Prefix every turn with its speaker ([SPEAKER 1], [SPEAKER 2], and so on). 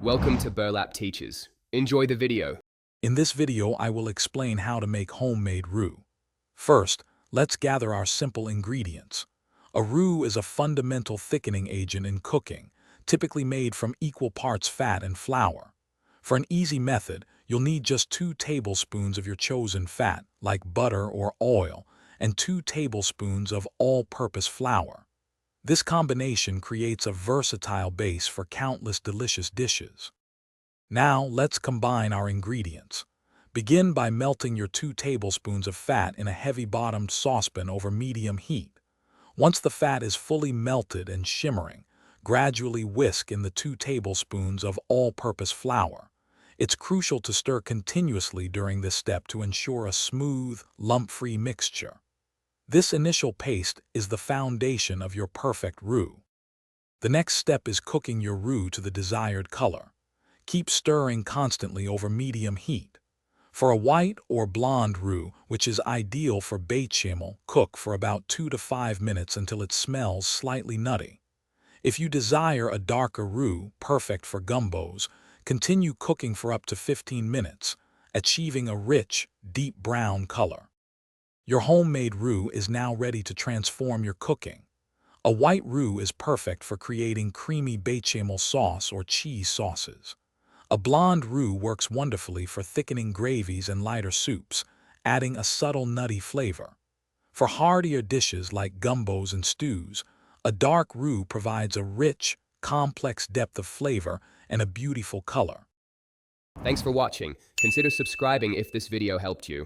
[SPEAKER 1] Welcome to Burlap Teachers. Enjoy the video.
[SPEAKER 2] In this video, I will explain how to make homemade roux. First, let's gather our simple ingredients. A roux is a fundamental thickening agent in cooking, typically made from equal parts fat and flour. For an easy method, you'll need just 2 tablespoons of your chosen fat, like butter or oil, and 2 tablespoons of all-purpose flour. This combination creates a versatile base for countless delicious dishes. Now, let's combine our ingredients. Begin by melting your 2 tablespoons of fat in a heavy-bottomed saucepan over medium heat. Once the fat is fully melted and shimmering, gradually whisk in the 2 tablespoons of all-purpose flour. It's crucial to stir continuously during this step to ensure a smooth, lump-free mixture. This initial paste is the foundation of your perfect roux. The next step is cooking your roux to the desired color. Keep stirring constantly over medium heat. For a white or blonde roux, which is ideal for bechamel, cook for about 2 to 5 minutes until it smells slightly nutty. If you desire a darker roux, perfect for gumbos, continue cooking for up to 15 minutes, achieving a rich, deep brown color. Your homemade roux is now ready to transform your cooking. A white roux is perfect for creating creamy bechamel sauce or cheese sauces. A blonde roux works wonderfully for thickening gravies and lighter soups, adding a subtle nutty flavor. For heartier dishes like gumbos and stews, a dark roux provides a rich, complex depth of flavor and a beautiful color.
[SPEAKER 1] Thanks for watching. Consider subscribing if this video helped you.